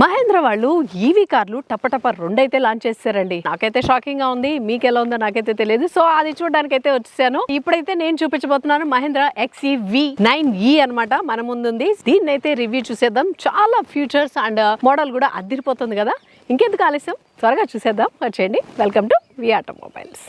మహేంద్ర వాళ్ళు ఈవీ కార్లు టపటప రెండైతే లాంచ్ చేస్తారండి. నాకైతే షాకింగ్ గా ఉంది, మీకు ఎలా ఉందో నాకైతే తెలియదు. సో అది చూడడానికి అయితే వచ్చాను. ఇప్పుడైతే నేను చూపించబోతున్నాను మహేంద్ర XEV9e అన్నమాట మన ముందుంది. దీన్ని అయితే రివ్యూ చూసేద్దాం. చాలా ఫ్యూచర్స్ అండ్ మోడల్ కూడా అదిరిపోతుంది కదా. ఇంకెందుకు ఆలస్యం, త్వరగా చూసేద్దాం. వచ్చేయండి. Welcome to V automobiles.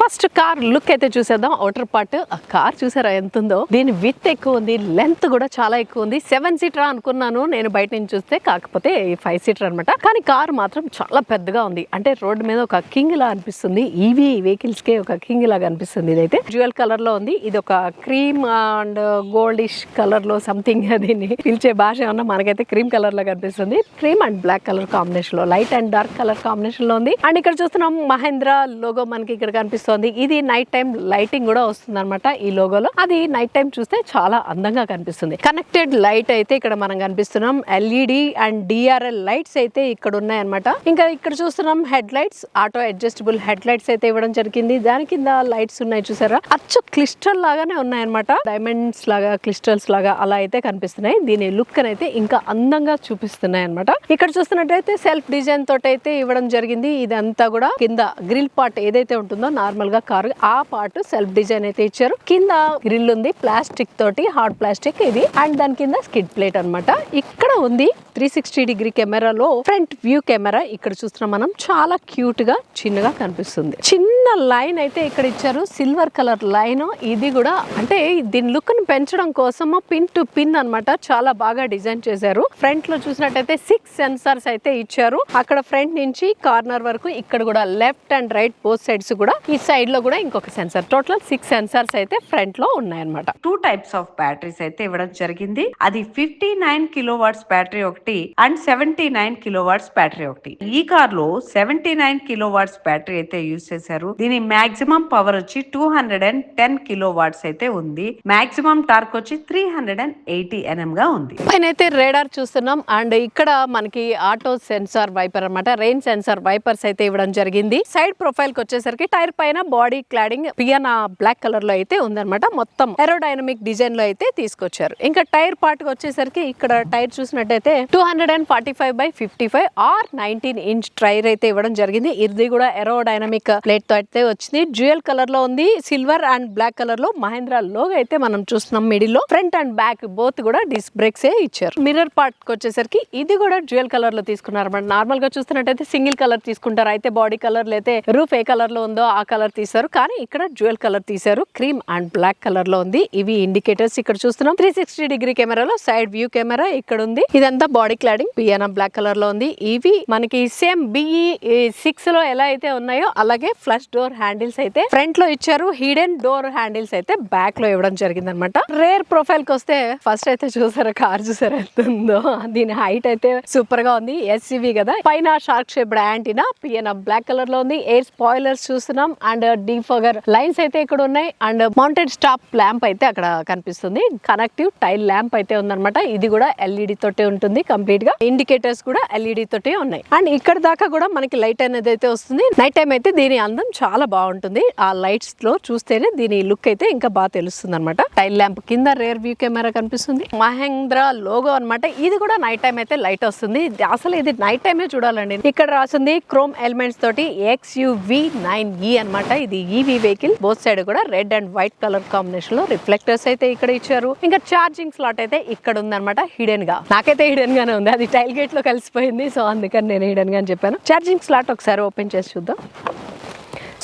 First car look అయితే చూసేద్దాం. అవుటర్ పార్ట్ ఆ కార్ చూసారా ఎంత ఉందో. దీని విత్ ఎక్కువ ఉంది, లెంత్ కూడా చాలా ఎక్కువ ఉంది. 7 సీటర్ అనుకున్నాను నేను బయట నుంచి చూస్తే, కాకపోతే 5 సీటర్ అనమాట. కానీ కార్ మాత్రం చాలా పెద్దగా ఉంది. అంటే రోడ్డు మీద ఒక కింగ్ లా అనిపిస్తుంది. ఈవీ వెహికల్స్ కే ఒక కింగ్ లాగా అనిపిస్తుంది. ఇదైతే డ్యూయల్ కలర్ లో ఉంది. ఇది ఒక క్రీమ్ అండ్ గోల్డిష్ కలర్ లో సంథింగ్, దీన్ని పిలిచే భాష ఏమన్నా మనకైతే క్రీమ్ కలర్ లాగా అనిపిస్తుంది. Cream and black colour combination లో, light and dark colour combination లో ఉంది. అండ్ ఇక్కడ చూస్తున్నాం మహేంద్ర లోగో మనకి ఇక్కడ కనిపిస్తుంది. ఇది నైట్ టైం లైటింగ్ కూడా వస్తుంది అనమాట ఈ లోగోలో. అది నైట్ టైం చూస్తే చాలా అందంగా కనిపిస్తుంది. కనెక్టెడ్ లైట్ అయితే ఇక్కడ మనం కనిపిస్తున్నాం. LED అండ్ DRL లైట్స్ అయితే ఇక్కడ ఉన్నాయి అనమాట. ఇంకా ఇక్కడ చూస్తున్నాం head lights, auto adjustable head lights అయితే ఇవ్వడం జరిగింది. దాని కింద లైట్స్ ఉన్నాయి చూసారా, అచ్చు క్లిస్టల్ లాగానే ఉన్నాయి అనమాట. డైమండ్స్ లాగా, క్లిస్టల్స్ లాగా అలా అయితే కనిపిస్తున్నాయి. దీని లుక్ అయితే ఇంకా అందంగా చూపిస్తున్నాయి అనమాట. ఇక్కడ చూస్తున్నట్టయితే సెల్ఫ్ డిజైన్ తోటి అయితే ఇవ్వడం జరిగింది. ఇదంతా కూడా కింద గ్రిల్ పార్ట్ ఏదైతే ఉంటుందో నార్మల్ గా కారు, ఆ పార్ట్ సెల్ఫ్ డిజైన్ అయితే ఇచ్చారు. కింద గ్రిల్ ఉంది ప్లాస్టిక్ తోటి, హార్డ్ ప్లాస్టిక్ ఇది. అండ్ దాని కింద స్కిడ్ ప్లేట్ అనమాట. ఇక్కడ ఉంది 360 డిగ్రీ కెమెరాలో ఫ్రంట్ వ్యూ కెమెరా. ఇక్కడ చూస్తున్నాం మనం, చాలా క్యూట్ గా చిన్నగా కనిపిస్తుంది. చిన్న లైన్ అయితే ఇక్కడ ఇచ్చారు, సిల్వర్ కలర్ లైన్. ఇది కూడా అంటే దీని లుక్ ని పెంచడం కోసము పిన్ టు పిన్ అనమాట. చాలా బాగా డిజైన్ చేశారు. ఫ్రంట్ లో చూసినట్టయితే 6 సెన్సార్స్ అయితే ఇచ్చారు. అక్కడ ఫ్రంట్ నుంచి కార్నర్ వరకు, ఇక్కడ కూడా left and right both sides కూడా, ఈ సైడ్ లో కూడా ఇంకొక సెన్సార్. టోటల్ 6 సెన్సార్స్ అయితే ఫ్రంట్ లో ఉన్నాయన్నమాట. 2 టైప్స్ ఆఫ్ బ్యాటరీస్ అయితే ఇవ్వడం జరిగింది. అది 59 కిలోవాట్స్ బ్యాటరీ ఒకటి అండ్ 79 కిలోవాట్స్ బ్యాటరీ ఒకటి. ఈ కార్ లో 79 కిలోవాట్స్ బ్యాటరీ అయితే యూజ్ చేశారు. దీని మాక్సిమం పవర్ వచ్చి 210 కిలోవాట్స్ అయితే ఉంది. మాక్సిమం టార్క్ వచ్చి 380 Nm గా ఉంది. పైన అయితే రేడార్ చూస్తున్నాం. అండ్ ఇక్కడ మనకి ఆటో సెన్సార్ వైపర్ అన్నమాట, రెయిన్ సెన్సార్ వైపర్స్ అయితే ఇవ్వడం జరిగింది. సైడ్ ప్రొఫైల్ కి వచ్చేసరికి టైర్ పైన బాడీ క్లాడింగ్ పియానా బ్లాక్ కలర్ లో అయితే ఉందన్నమాట. మొత్తం ఏరోడైనమిక్ డిజైన్ లో అయితే తీసుకొచ్చారు. ఇంకా టైర్ పార్ట్ కి వచ్చేసరికి ఇక్కడ టైర్ చూసినట్టయితే 245/55 ఆర్ 19 ఇంచ్ టైర్ అయితే ఇవ్వడం జరిగింది. ఇది కూడా ఏరోడైనమిక్ ప్లేట్ తో అయితే వచ్చింది. డ్యూయల్ కలర్ లో ఉంది. సిల్వర్ అండ్ బ్లాక్ కలర్ లో మహేంద్ర లోగో అయితే మనం చూస్తున్నాం. మిడిల్ లో ఫ్రంట్ అండ్ బ్యాక్ బోత్ కూడా డిస్క్ బ్రేక్స్ ఏ ఇచ్చారు. మిర్రర్ పార్ట్ కి వచ్చేసరికి ఇది కూడా డ్యూయల్ కలర్ లో తీసుకున్నారు. నార్మల్ గా చూస్తున్నట్టయితే సింగిల్ కలర్ తీసుకుంటారు. అయితే బాడీ కలర్ అయితే రూఫ్ ఏ కలర్ లో ఉందో ఆ కలర్ తీసారు. కానీ ఇక్కడ డ్యూయల్ కలర్ తీసారు. క్రీమ్ అండ్ బ్లాక్ కలర్ లో ఉంది. ఇవి ఇండికేటర్స్ ఇక్కడ చూస్తున్నాం. 360 డిగ్రీ కెమెరాలో సైడ్ వ్యూ కెమెరా ఇక్కడ ఉంది. ఇదంతా బాడీ క్లాడింగ్ పియానా బ్లాక్ కలర్ లో ఉంది. ఇవి మనకి సేమ్ BE6 లో ఎలా అయితే ఉన్నాయో అలాగే ఫ్లష్ డోర్ హ్యాండిల్స్ అయితే ఫ్రంట్ లో ఇచ్చారు. హిడెన్ డోర్ హ్యాండిల్స్ అయితే బ్యాక్ లో ఇవ్వడం జరిగింది అనమాట. రేర్ ప్రొఫైల్ కి వస్తే ఫస్ట్ అయితే చూసారా, కార్ చూసారా ఎంత ఉందో. దీని హైట్ అయితే సూపర్ గా ఉంది. SUV కదా. పైన shark shaped antenna piano black colour లో ఉంది. ఎయిర్ స్పాయిలర్స్ చూస్తున్నాం. అండ్ డీఫాగర్ లైన్స్ అయితే ఇక్కడ ఉన్నాయి. అండ్ మౌంటెడ్ స్టాప్ ల్యాంప్ అయితే అక్కడ కనిపిస్తుంది. కనెక్టివ్ టైల్ ల్యాంప్ అయితే ఉందన్నమాట. ఇది కూడా LED తోటే ఉంటుంది కంప్లీట్ గా. ఇండికేటర్స్ కూడా LED తోటే ఉన్నాయి. అండ్ ఇక్కడ దాకా కూడా మనకి లైట్ అనేది అయితే వస్తుంది. నైట్ టైం అయితే దీని అందం చాలా బాగుంటుంది. ఆ లైట్స్ లో చూస్తేనే దీని లుక్ అయితే ఇంకా బాగా తెలుస్తుంది అనమాట. టైల్ ల్యాంప్ కింద రేర్ వ్యూ కెమెరా కనిపిస్తుంది. మహేంద్ర లోగో అనమాట. ఇది కూడా నైట్ టైం అయితే లైట్ వస్తుంది. అసలు ఇది నైట్ టైమే చూడాలండి. ఇక్కడ రాసింది క్రోమ్ ఎలిమెంట్స్ తోటి XUV9e అనమాట. ఇది ఈవీ వెహికల్. బోత్ సైడ్ కూడా red and white colour combination లో రిఫ్లెక్టర్స్ అయితే ఇక్కడ ఇచ్చారు. ఇంకా ఛార్జింగ్ స్లాట్ అయితే ఇక్కడ ఉందన్నమాట. హిడెన్ గా, నాకైతే హిడెన్ గానే ఉంది. అది టైల్ గేట్ లో కలిసిపోయింది. సో అందుకని నేను హిడెన్ గా అని చెప్పాను. ఛార్జింగ్ స్లాట్ ఒకసారి ఓపెన్ చేసి చూద్దాం.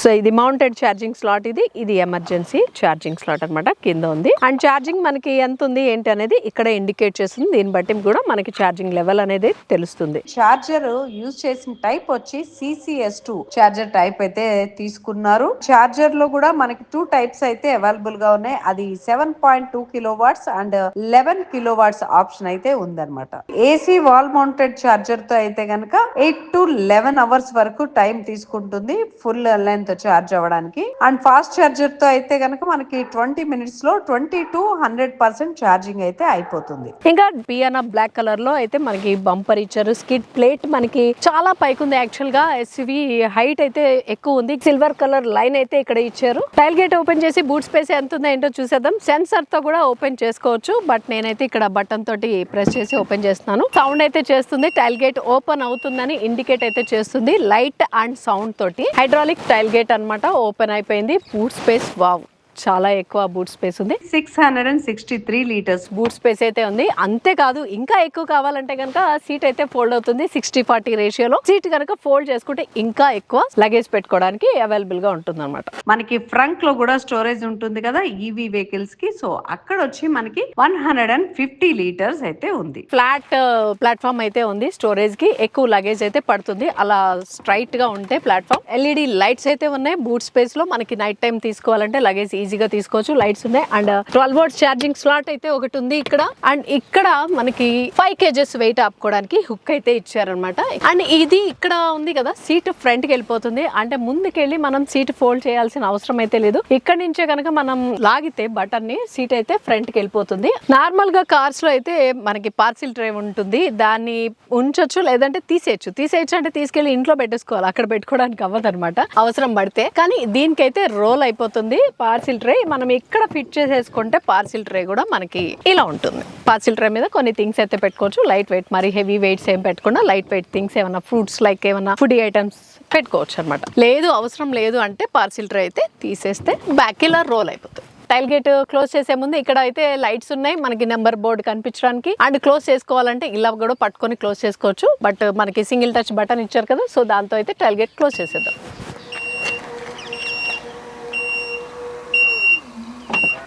సో ఇది మౌంటెడ్ ఛార్జింగ్ స్లాట్. ఇది ఎమర్జెన్సీ ఛార్జింగ్ స్లాట్ అనమాట. కింద ఉంది. అండ్ ఛార్జింగ్ మనకి ఎంత ఉంది ఏంటి అనేది ఇక్కడ ఇండికేట్ చేస్తుంది. దీన్ని బట్టి కూడా మనకి ఛార్జింగ్ లెవెల్ అనేది తెలుస్తుంది. చార్జర్ యూజ్ చేసిన టైప్ వచ్చి CCS2 చార్జర్ టైప్ అయితే తీసుకున్నారు. చార్జర్ లో కూడా మనకి 2 టైప్స్ అయితే అవైలబుల్ గా ఉన్నాయి. అది 7.2 కిలోవాట్స్ అండ్ 11 కిలోవాట్స్ ఆప్షన్ అయితే ఉందన్నమాట. AC వాల్ మౌంటెడ్ చార్జర్ తో అయితే గనక 8 to 11 అవర్స్ వరకు టైం తీసుకుంటుంది. ఫుల్ లెంత్ దీంతో ఛార్జ్ అవ్వడానికి. అండ్ ఫాస్ట్ ఛార్జర్ తో అయితే గనక మనకి 20 minutes లో 20 to 100% ఛార్జింగ్ అయితే అయిపోతుంది. ఇంకా పియానా బ్లాక్ కలర్ లో అయితే మనకి బంపర్ ఇచ్చారు. స్కిడ్ ప్లేట్ మనకి చాలా పైకి ఉంది. యాక్చువల్ గా ఎస్యూవి హైట్ అయితే ఎక్కువ ఉంది. సిల్వర్ కలర్ లైన్ అయితే ఇక్కడ ఇచ్చారు. టైల్ గేట్ ఓపెన్ చేసి బూట్ స్పేస్ ఎంత ఉందో ఏంటో చూసేద్దాం. సెన్సర్ తో కూడా ఓపెన్ చేసుకోవచ్చు, బట్ నేనైతే ఇక్కడ బటన్ తోటి ప్రెస్ చేసి ఓపెన్ చేస్తున్నాను. సౌండ్ అయితే చేస్తుంది. టైల్ గేట్ ఓపెన్ అవుతుందని ఇండికేట్ అయితే చేస్తుంది. లైట్ అండ్ సౌండ్ తోటి హైడ్రాలిక్ టైల్ గేట్ అన్నమాట. ఓపెన్ అయిపోయింది. బూట్ స్పేస్ వావ్, చాలా ఎక్కువ బూట్ స్పేస్ ఉంది. 663 liters బూట్ స్పేస్ అయితే ఉంది. అంతేకాదు ఇంకా ఎక్కువ కావాలంటే కనుక సీట్ అయితే ఫోల్డ్ అవుతుంది. 60-40 రేషియోలో సీట్ కనుక ఫోల్డ్ చేసుకుంటే ఇంకా ఎక్కువ లగేజ్ పెట్టుకోవడానికి అవైలబుల్ గా ఉంటుంది అనమాట. మనకి ఫ్రంట్ లో కూడా స్టోరేజ్ ఉంటుంది కదా ఈవీ వెహికల్స్ కి. సో అక్కడ వచ్చి మనకి 150 liters అయితే ఉంది. ఫ్లాట్ ప్లాట్ఫామ్ అయితే ఉంది. స్టోరేజ్ కి ఎక్కువ లగేజ్ అయితే పడుతుంది. అలా స్ట్రైట్ గా ఉంటే ప్లాట్ఫామ్. ఎల్ఈడి లైట్స్ అయితే ఉన్నాయి. బూట్ స్పేస్ లో మనకి నైట్ టైం తీసుకోవాలంటే లగేజ్ ఈజీగా తీసుకోవచ్చు. లైట్స్ ఉన్నాయి. అండ్ 12 volts ఛార్జింగ్ స్లాట్ అయితే ఒకటి ఉంది ఇక్కడ. అండ్ ఇక్కడ మనకి 5 kgs వెయిట్ ఆపుకోవడానికి హుక్ అయితే ఇచ్చారనమాట. అండ్ ఇది ఇక్కడ ఉంది కదా, సీట్ ఫ్రంట్ కి వెళ్ళిపోతుంది. అంటే ముందుకెళ్ళి మనం సీట్ ఫోల్డ్ చేయాల్సిన అవసరం అయితే లేదు. ఇక్కడ నుంచే కనుక మనం లాగితే బటన్ ని సీట్ అయితే ఫ్రంట్ కి వెళ్ళిపోతుంది. నార్మల్ గా కార్స్ లో అయితే మనకి పార్సిల్ ట్రే ఉంటుంది. దాన్ని ఉంచొచ్చు, లేదంటే తీసేయచ్చు అంటే తీసుకెళ్లి ఇంట్లో పెట్టేసుకోవాలి. అక్కడ పెట్టుకోవడానికి అవ్వదు అనమాట అవసరం పడితే. కానీ దీనికైతే రోల్ అయిపోతుంది పార్సిల్ ట్రే. మనం ఇక్కడ ఫిట్ చేసేసుకుంటే పార్సిల్ ట్రే కూడా మనకి ఇలా ఉంటుంది. పార్సిల్ ట్రే మీద కొన్ని థింగ్స్ అయితే పెట్టుకోవచ్చు. లైట్ వెయిట్, మరి హెవీ వెయిట్స్ ఏం పెట్టకుండా లైట్ వెయిట్ థింగ్స్, ఏమైనా ఫ్రూట్స్ లైక్ ఏమైనా ఫుడ్ ఐటమ్స్ పెట్టుకోవచ్చు అనమాట. లేదు అవసరం లేదు అంటే పార్సిల్ ట్రే అయితే తీసేస్తే బ్యాక్ ఇలా రోల్ అయిపోతుంది. టైల్ గేట్ క్లోజ్ చేసే ముందు ఇక్కడ అయితే లైట్స్ ఉన్నాయి మనకి నెంబర్ బోర్డు కనిపించడానికి. అండ్ క్లోజ్ చేసుకోవాలంటే ఇలా కూడా పట్టుకొని క్లోజ్ చేసుకోవచ్చు. బట్ మనకి సింగిల్ టచ్ బటన్ ఇచ్చారు కదా, సో దాంతో అయితే టైల్ గేట్ క్లోజ్ చేసేద్దాం.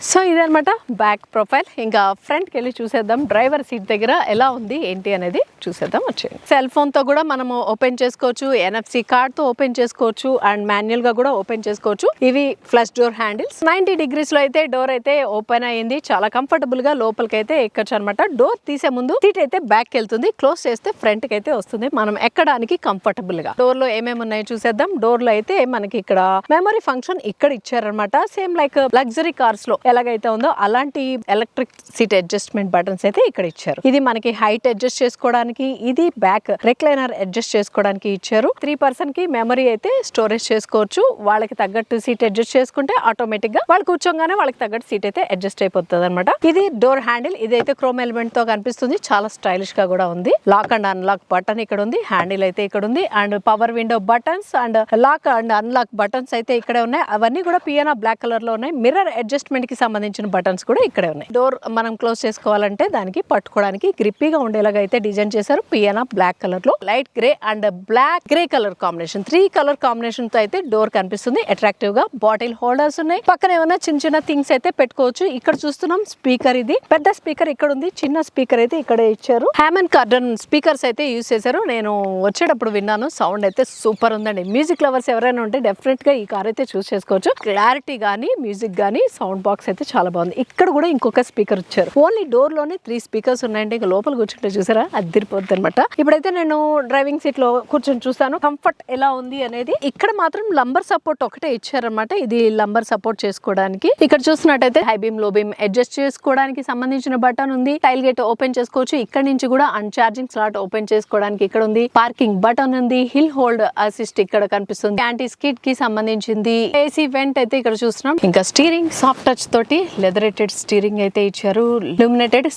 సో ఇదనమాట బ్యాక్ ప్రొఫైల్. ఇంకా ఫ్రంట్కి వెళ్ళి చూసేద్దాం. డ్రైవర్ సీట్ దగ్గర ఎలా ఉంది ఏంటి అనేది చూసేద్దాం. వచ్చేయండి. సెల్ ఫోన్ తో కూడా మనము ఓపెన్ చేసుకోవచ్చు. NFC కార్డ్ తో ఓపెన్ చేసుకోవచ్చు. అండ్ మాన్యువల్ గా కూడా ఓపెన్ చేసుకోవచ్చు. ఇవి ఫ్లష్ డోర్ హ్యాండిల్స్. 90 degrees లో అయితే డోర్ అయితే ఓపెన్ అయ్యింది. చాలా కంఫర్టబుల్ గా లోపలికి అయితే ఎక్కచ్చు అనమాట. డోర్ తీసే ముందు సీట్ అయితే బ్యాక్ వెళ్తుంది. క్లోజ్ చేస్తే ఫ్రంట్ కి అయితే వస్తుంది. మనం ఎక్కడానికి కంఫర్టబుల్ గా. డోర్ లో ఏమేమి ఉన్నాయో చూసేద్దాం. డోర్ లో అయితే మనకి ఇక్కడ మెమరీ ఫంక్షన్ ఇక్కడ ఇచ్చారనమాట. సేమ్ లైక్ లగ్జరీ కార్స్ లో ఎలాగైతే ఉందో అలాంటి ఎలక్ట్రిక్ సీట్ అడ్జస్ట్మెంట్ బటన్స్ అయితే ఇక్కడ ఇచ్చారు. ఇది మనకి హైట్ అడ్జస్ట్ చేసుకోవడానికి, ఇది బ్యాక్ రెక్లైనర్ అడ్జస్ట్ చేసుకోవడానికి ఇచ్చారు. 3 person కి మెమరీ అయితే స్టోరేజ్ చేసుకోవచ్చు. వాళ్ళకి తగ్గట్టు సీట్ అడ్జస్ట్ చేసుకుంటే ఆటోమేటిక్ గా వాళ్ళు కూర్చోగానే వాళ్ళకి తగ్గట్టు సీట్ అయితే అడ్జస్ట్ అయిపోతుంది అనమాట. ఇది డోర్ హ్యాండిల్. ఇదైతే క్రోమ్ ఎలిమెంట్ తో కనిపిస్తుంది. చాలా స్టైలిష్ గా కూడా ఉంది. లాక్ అండ్ అన్లాక్ బటన్ ఇక్కడ ఉంది. హ్యాండిల్ అయితే ఇక్కడ ఉంది. And power window buttons and lock and unlock buttons అయితే ఇక్కడే ఉన్నాయి. అవన్నీ కూడా పియానా బ్లాక్ కలర్ లో ఉన్నాయి. మిర్రర్ అడ్జస్ట్మెంట్ కి సంబంధించిన బటన్స్ కూడా ఇక్కడే ఉన్నాయి. డోర్ మనం క్లోజ్ చేసుకోవాలంటే దానికి పట్టుకోవడానికి గ్రిప్పీగా ఉండేలాగా అయితే డిజైన్ చేశారు. పియానా బ్లాక్ కలర్ లో light grey and black grey colour combination, 3 color combination తో అయితే డోర్ కనిపిస్తుంది. అట్రాక్టివ్ గా బాటిల్ హోల్డర్స్ ఉన్నాయి. పక్కన ఏమైనా చిన్న థింగ్స్ అయితే పెట్టుకోవచ్చు. ఇక్కడ చూస్తున్నాం స్పీకర్. ఇది పెద్ద స్పీకర్ ఇక్కడ ఉంది. చిన్న స్పీకర్ అయితే ఇక్కడే ఇచ్చారు. హ్యామన్ కార్డన్ స్పీకర్స్ అయితే యూజ్ చేశారు. నేను వచ్చేటప్పుడు విన్నాను. సౌండ్ అయితే సూపర్ ఉందండి. మ్యూజిక్ లవర్స్ ఎవరైనా ఉంటే డెఫినెట్ గా ఈ కార్ అయితే చూస్ చేసుకోవచ్చు. క్లారిటీ గానీ మ్యూజిక్ గానీ సౌండ్ బాక్స్ అయితే చాలా బాగుంది. ఇక్కడ కూడా ఇంకొక స్పీకర్ ఇచ్చారు. ఓన్లీ డోర్ లోనే 3 speakers ఉన్నాయండి. ఇంకా లోపల కూర్చుంటే చూసారా అదిరిపోద్ది అనమాట. ఇప్పుడైతే నేను డ్రైవింగ్ సీట్ లో కూర్చొని చూస్తాను కంఫర్ట్ ఎలా ఉంది అనేది. ఇక్కడ మాత్రం లంబర్ సపోర్ట్ ఒకటే ఇచ్చారనమాట. ఇది లంబర్ సపోర్ట్ చేసుకోవడానికి. ఇక్కడ చూసినట్టయితే హై బీమ్ లో బీమ్ అడ్జస్ట్ చేసుకోవడానికి సంబంధించిన బటన్ ఉంది. టైల్ గేట్ ఓపెన్ చేసుకోవచ్చు. ఇక్కడ నుంచి కూడా ఛార్జింగ్ స్లాట్ ఓపెన్ చేసుకోవడానికి ఇక్కడ ఉంది. పార్కింగ్ బటన్ ఉంది. హిల్ హోల్డ్ అసిస్ట్ ఇక్కడ కనిపిస్తుంది. యాంటీ స్కిడ్ కి సంబంధించింది. ఏసీ వెంట్ అయితే ఇక్కడ చూస్తున్నాం. ఇంకా స్టీరింగ్ సాఫ్ట్ టచ్ తోటి లెదరేటెడ్ స్టీరింగ్ అయితే ఇచ్చారు. ఇల్యూమినేటెడ్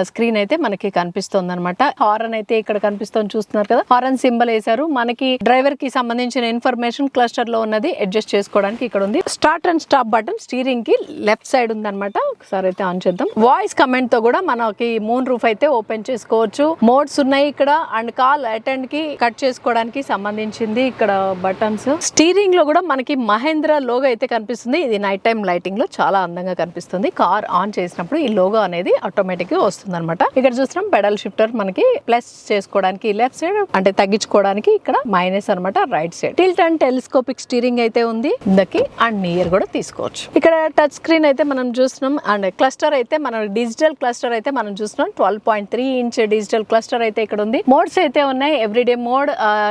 స్క్రీన్ అయితే మనకి కనిపిస్తుంది అనమాట. హారన్ అయితే ఇక్కడ కనిపిస్తుంది చూస్తున్నారు కదా. హారన్ సింబల్ వేశారు. మనకి డ్రైవర్ కి సంబంధించిన ఇన్ఫర్మేషన్ క్లస్టర్ లో ఉన్నది అడ్జస్ట్ చేసుకోవడానికి ఇక్కడ ఉంది. Start and stop button steering కి లెఫ్ట్ సైడ్ ఉంది అనమాట. ఒకసారి అయితే ఆన్ చేద్దాం. వాయిస్ కమెంట్ తో కూడా మనకి మూన్ రూఫ్ అయితే ఓపెన్ చేసుకోవచ్చు. మోడ్స్ ఉన్నాయి ఇక్కడ. అండ్ కాల్ అటెండ్ కి కట్ చేసుకోవడానికి సంబంధించింది ఇక్కడ బటన్స్. స్టీరింగ్ లో కూడా మనకి మహేంద్ర లోగో అయితే కనిపిస్తుంది. ఇది నైట్ టైం లైటింగ్ లో చాలా అందంగా కనిపిస్తుంది. కార్ ఆన్ చేసినప్పుడు ఈ లోగో అనేది ఆటోమేటిక్ గా వస్తుంది అనమాట. ఇక్కడ చూస్తున్నాం పెడల్ షిఫ్టర్ మనకి ప్లస్ చేసుకోవడానికి లెఫ్ట్ సైడ్, అంటే తగ్గించుకోవడానికి ఇక్కడ మైనస్ అనమాట right side. Tilt and telescopic steering అయితే ఉంది ఇందకి, అండ్ నియర్ కూడా తీసుకోవచ్చు. ఇక్కడ టచ్ స్క్రీన్ అయితే మనం చూస్తున్నాం, అండ్ క్లస్టర్ అయితే మనం డిజిటల్ క్లస్టర్ అయితే మనం చూస్తున్నాం. 12.3 ఇంచ్ డిజిటల్ క్లస్టర్ అయితే ఇక్కడ ఉంది. మోడ్స్ అయితే ఉన్నాయి, everyday mode,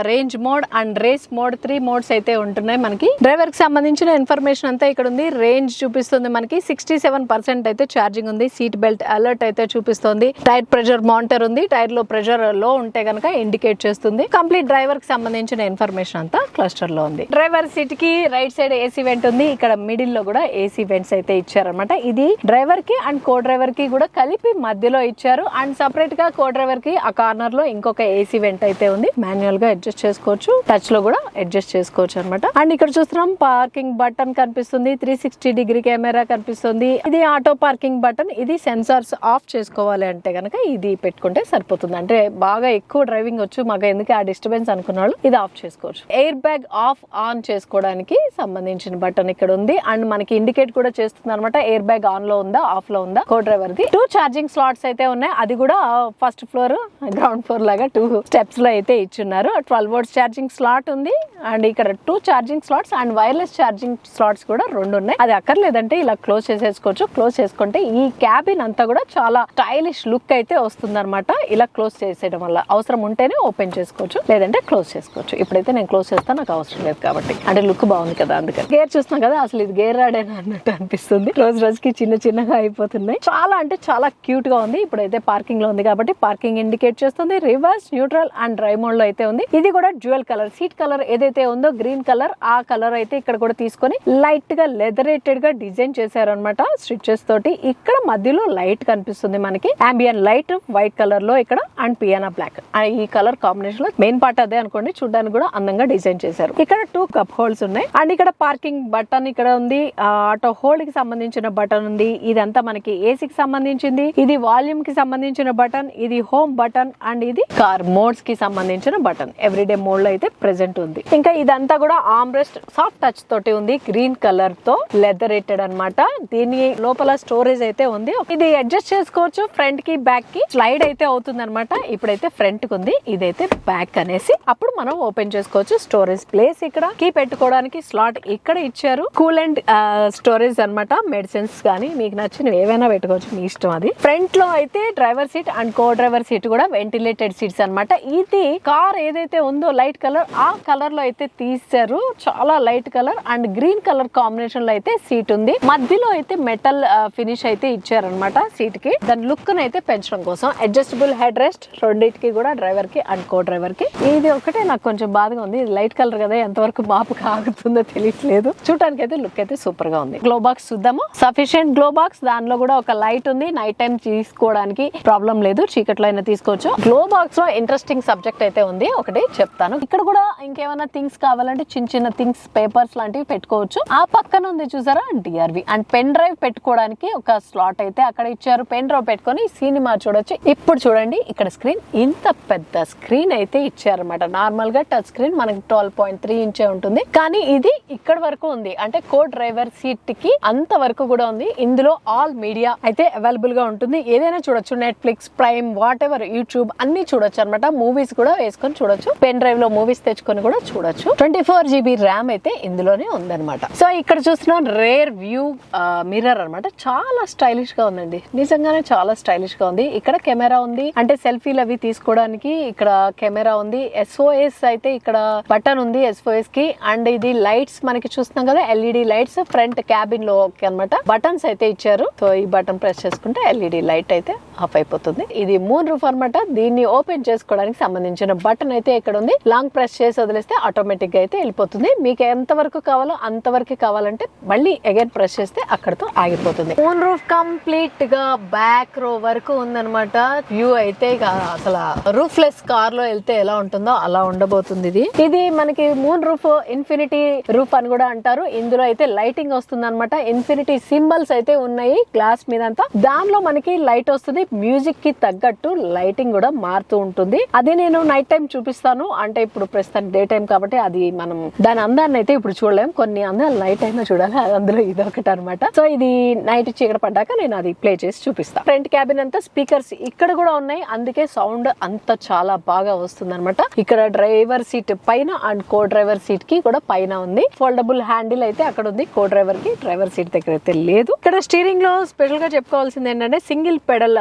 range mode and race mode, 3 modes అయితే ఉంటున్నాయి. మనకి డ్రైవర్ కి సంబంధించిన ఇన్ఫర్మేషన్ అంతా ఇక్కడ ఉంది. రేంజ్ చూపిస్తుంది మనకి 67% అయితే ఛార్జింగ్ ఉంది. సీట్ బెల్ట్ అలర్ట్ అయితే చూపిస్తుంది. టైర్ ప్రెషర్ మానిటర్ ఉంది. టైర్ లో ప్రెషర్ లో ఉంటే కనుక ఇండికేట్ చేస్తుంది. కంప్లీట్ డ్రైవర్ కి సంబంధించిన ఇన్ఫర్మేషన్ అంతా క్లస్టర్ లో ఉంది. డ్రైవర్ సీట్ కి రైట్ సైడ్ ఏసీ వెంట్ ఉంది. ఇక్కడ మిడిల్ లో కూడా ఏసీ వెంట్స్ అయితే ఇచ్చారనమాట. ఇది డ్రైవర్ కి అండ్ కో డ్రైవర్ కి కూడా కలిపి మధ్యలో ఇచ్చారు. అండ్ సపరేట్ గా కో డ్రైవర్ కి ఆ కార్నర్ లో ఇంకొక ఏసీ వెంట్ అయితే ఉంది. మాన్యువల్ గా అడ్జస్ట్ చేసుకోవచ్చు, టచ్ లో కూడా అడ్జస్ట్ చేసుకోవచ్చు అనమాట. అండ్ ఇక్కడ చూస్తున్నాం పార్కింగ్ బటన్ కనిపిస్తుంది. 360 డిగ్రీ కెమెరా కనిపిస్తుంది. ఇది ఆటో పార్కింగ్ బటన్. ఇది సెన్సార్స్ ఆఫ్ చేసుకోవాలి అంటే కనుక ఇది పెట్టుకుంటే సరిపోతుంది. అంటే బాగా ఎక్కువ డ్రైవింగ్ వచ్చు మాకు ఎందుకు ఆ డిస్టర్బెన్స్ అనుకున్న వాళ్ళు ఇది ఆఫ్ చేసుకోవచ్చు. ఎయిర్ బ్యాగ్ ఆఫ్ ఆన్ చేసుకోవడానికి సంబంధించిన బటన్ ఇక్కడ ఉంది. అండ్ మనకి ఇండికేట్ కూడా చేస్తుంది అనమాట ఎయిర్ బ్యాగ్ ఆన్ లో ఉందా ఆఫ్ లో ఉందా. కో డ్రైవర్ ది 2 ఛార్జింగ్ స్లాట్స్ అయితే ఉన్నాయి. అది కూడా ఫస్ట్ ఫ్లోర్ గ్రౌండ్ ఫ్లోర్ లాగా 2 స్టెప్స్ లో అయితే ఇచ్చున్నారు. 12 వోల్ట్స్ ఛార్జింగ్ స్లాట్ ఉంది. అండ్ ఇక్కడ 2 charging slots and wireless charging slots కూడా 2 ఉన్నాయి. అది అక్కర్లేదంటే ఇలా క్లోజ్ చేసేసుకోవచ్చు. క్లోజ్ చేసుకుంటే ఈ క్యాబిన్ అంతా కూడా చాలా స్టైలిష్ లుక్ అయితే వస్తుంది అనమాట. ఇలా క్లోజ్ చేసేయడం వల్ల అవసరం ఉంటేనే ఓపెన్ చేసుకోవచ్చు, లేదంటే క్లోజ్ చేసుకోవచ్చు. ఇప్పుడైతే నేను క్లోజ్ చేస్తాను, నాకు అవసరం లేదు కాబట్టి. అంటే లుక్ బాగుంది కదా అందుకని. గేర్ చూస్తున్నాం కదా, అసలు ఇది గేర్ రాడేనా అన్నట్టు అనిపిస్తుంది. రోజు రోజుకి చిన్న చిన్నగా అయిపోతున్నాయి. చాలా అంటే చాలా క్యూట్ గా ఉంది. ఇప్పుడైతే పార్కింగ్ లో ఉంది కాబట్టి పార్కింగ్ ఇండికేట్ చేస్తుంది. Reverse, neutral and drive mode లో అయితే ఉంది. ఇది కూడా డ్యూయల్ కలర్. సీట్ కలర్ ఏదైతే ఉందో గ్రీన్ కలర్, ఆ కలర్ అయితే ఇక్కడ కూడా తీసుకొని లైట్ గా లెదరేటెడ్ గా డిజైన్ చేశారు అనమాట స్టిచెస్ తోటి. ఇక్కడ మధ్యలో లైట్ కనిపిస్తుంది మనకి, అంబియన్ లైట్ వైట్ కలర్ లో ఇక్కడ, అండ్ పియానా బ్లాక్. ఈ కలర్ కాంబినేషన్ లో మెయిన్ పార్ట్ అదే అనుకోండి, చూడడానికి కూడా అందంగా డిజైన్ చేశారు. ఇక్కడ 2 కప్ హోల్స్ ఉన్నాయి. అండ్ ఇక్కడ పార్కింగ్ బటన్ ఇక్కడ ఉంది. ఆటో హోల్డ్ కి సంబంధించిన బటన్ ఉంది. ఇదంతా మనకి ఏసీకి సంబంధించింది. ఇది వాల్యూమ్ కి సంబంధించిన బటన్, ఇది హోమ్ బటన్, అండ్ ఇది కార్ మోడ్స్ కి సంబంధించిన బటన్. ఎవ్రీడే మోడ్ లో అయితే ప్రెసెంట్ ఉంది. ఇంకా ఇదంతా కూడా ఆర్మ్ రెస్ట్ సాఫ్ట్ టచ్ తోటి ఉంది. గ్రీన్ కలర్ తో లెదరేటెడ్ అన్నమాట. దీని లోపల స్టోరేజ్ అయితే ఉంది. ఇది అడ్జస్ట్ చేసుకోవచ్చు ఫ్రంట్ కి బ్యాక్ కి. స్లైడ్ అయితే అవుతుంది అనమాట. ఇప్పుడైతే ఫ్రంట్ కి ఉంది, ఇదైతే బ్యాక్ అనేసి. అప్పుడు మనం ఓపెన్ చేసుకోవచ్చు. స్టోరేజ్ ప్లేస్ ఇక్కడ, కీ పెట్టుకోవడానికి స్లాట్ ఇక్కడ ఇచ్చారు. కూల్ అండ్ స్టోరేజ్ అన్నమాట. మెడిసిన్స్ కానీ మీకు నచ్చిన ఏవైనా పెట్టుకోవచ్చు, మీ ఇష్టం అది. ఫ్రంట్ లో అయితే driver seat and co driver seat కూడా వెంటిలేటెడ్ సీట్స్ అన్నమాట. ఇది కార్ ఏదైతే ఉందో లైట్ కలర్, ఆ కలర్ లో అయితే తీశారు. చాలా light colour and green colour combination లో అయితే సీట్ ఉంది. మధ్యలో అయితే మెటల్ ఫినిష్ అయితే ఇచ్చారనమాట సీట్ కి. దాని లుక్ అయితే పెంచడం కోసం అడ్జస్టబుల్ హెడ్ రెస్ట్ రెండింటికి కూడా, డ్రైవర్ కి అండ్ కో డ్రైవర్ కి. ఇది ఒకటే నాకు కొంచెం బాధగా ఉంది. ఇది లైట్ కలర్ కదా, ఎంతవరకు మాపు కాగుతుందో తెలియట్లేదు. చూడడానికి అయితే లుక్ అయితే సూపర్ గా ఉంది. గ్లో బాక్స్ చూద్దాము. Sufficient glow box. దానిలో కూడా ఒక లైట్ ఉంది. నైట్ టైం తీసుకోవడానికి ప్రాబ్లం లేదు, చీకట్లో అయినా తీసుకోవచ్చు. గ్లో బాక్స్ లో ఇంట్రెస్టింగ్ సబ్జెక్ట్ అయితే ఉంది, ఒకటి చెప్తాను. ఇక్కడ కూడా ఇంకేమైనా థింగ్స్ కావాలంటే చిన్న చిన్న థింగ్స్, పేపర్స్ లాంటివి పెట్టుకోవచ్చు. ఆ పక్కన ఉంది చూసారా డిఆర్వి, అండ్ పెన్ డ్రైవ్ పెట్టుకోవడానికి ఒక స్లాట్ అయితే అక్కడ ఇచ్చారు. పెన్ డ్రైవ్ పెట్టుకొని సినిమా చూడొచ్చు. ఇప్పుడు చూడండి ఇక్కడ స్క్రీన్, ఇంత పెద్ద స్క్రీన్ అయితే ఇచ్చారన్నమాట. నార్మల్ గా టచ్ స్క్రీన్ మనకి 12.3 ఇంచే ఉంటుంది, కానీ ఇది ఇక్కడ వరకు ఉంది. అంటే కో డ్రైవర్ సీట్ కి అంత వరకు కూడా ఉంది. ఇందులో ఆల్ మీడియా అయితే అవైలబుల్ గా ఉంటుంది. ఏదైనా చూడొచ్చు, Netflix, prime, what ever, YouTube అన్ని చూడొచ్చు అనమాట. మూవీస్ కూడా వేసుకొని చూడొచ్చు. పెన్ డ్రైవ్ లో మూవీస్ తెచ్చుకొని కూడా చూడొచ్చు. 24 GB ర్యామ్ అయితే ఇందులోనే ఉందన్నమాట. సో ఇక్కడ చూస్తున్నాం రేర్ వ్యూ మిర్రర్ అనమాట. చాలా స్టైలిష్ గా ఉందండి, నిజంగానే చాలా స్టైలిష్ గా ఉంది. ఇక్కడ కెమెరా ఉంది, అంటే సెల్ఫీలు అవి తీసుకోవడానికి ఇక్కడ కెమెరా ఉంది. SOS అయితే ఇక్కడ బటన్ ఉంది SOS కి. అండ్ ఇది లైట్స్ మనకి చూస్తున్నాం కదా, LED లైట్స్ ఫ్రంట్ క్యాబిన్ లో అనమాట. బటన్స్ అయితే ఇచ్చారు. సో ఈ బటన్ ప్రెస్ చేసుకుంటే LED లైట్ అయితే ఆఫ్ అయిపోతుంది. ఇది మూన్ రూఫ్ అనమాట. దీన్ని ఓపెన్ చేసుకోవడానికి సంబంధించిన బటన్ అయితే ఇక్కడ ఉంది. లాంగ్ ప్రెస్ చేసి వదిలేస్తే ఆటోమేటిక్ గా అయితే వెళ్ళిపోతుంది. మీకు ఎంత వరకు కావాలో అంతవరకు కావాలంటే మళ్ళీ అగైన్ ప్రెస్ చేస్తే అక్కడతో ఆగిపోతుంది. మూన్ రూఫ్ కంప్లీట్ గా బ్యాక్ రో వరకు ఉందన్నమాట. వ్యూ అయితే అసలు రూఫ్లెస్ కార్ లో వెళ్తే ఎలా ఉంటుందో అలా ఉండబోతుంది. ఇది మనకి మూన్ రూఫ్, ఇన్ఫినిటీ రూఫ్ అని కూడా అంటారు. ఇందులో అయితే లైటింగ్ వస్తుంది అనమాట. ఇన్ఫినిటీ సింబల్స్ అయితే ఉన్నాయి గ్లాస్ మీద అంతా. దానిలో మనకి లైట్ వస్తుంది. మ్యూజిక్ కి తగ్గట్టు లైటింగ్ కూడా మారుతూ ఉంటుంది. అది నేను నైట్ టైం చూపిస్తాను. అంటే ఇప్పుడు ప్రస్తుతం డే టైం కాబట్టి అది మనం దాని అందాన్ని అయితే ఇప్పుడు చూడలేం. కొన్ని అందాలు నైట్ టైం చూడాలి, అందులో ఇదొకటి అనమాట. సో ఇది నైట్ చీకటి పడ్డాక నేను అది ప్లే చేసి చూపిస్తాను. ఫ్రంట్ క్యాబిన్ అంతా స్పీకర్స్ ఇక్కడ కూడా ఉన్నాయి, అందుకే సౌండ్ అంత చాలా బాగా వస్తుంది అనమాట. ఇక్కడ డ్రైవర్ సీట్ పైన అండ్ కో డ్రైవర్ సీట్ కి కూడా పైన ఉంది. ఫోల్డబుల్ హ్యాండిల్ అయితే అక్కడ ఉంది, కో డ్రైవర్ కి. డ్రైవర్ సీట్ దగ్గర అయితే లేదు. ఇక్కడ స్టీరింగ్ లో స్పెషల్ గా చెప్పుకోవాల్సింది ఏంటంటే సింగిల్ పెడల్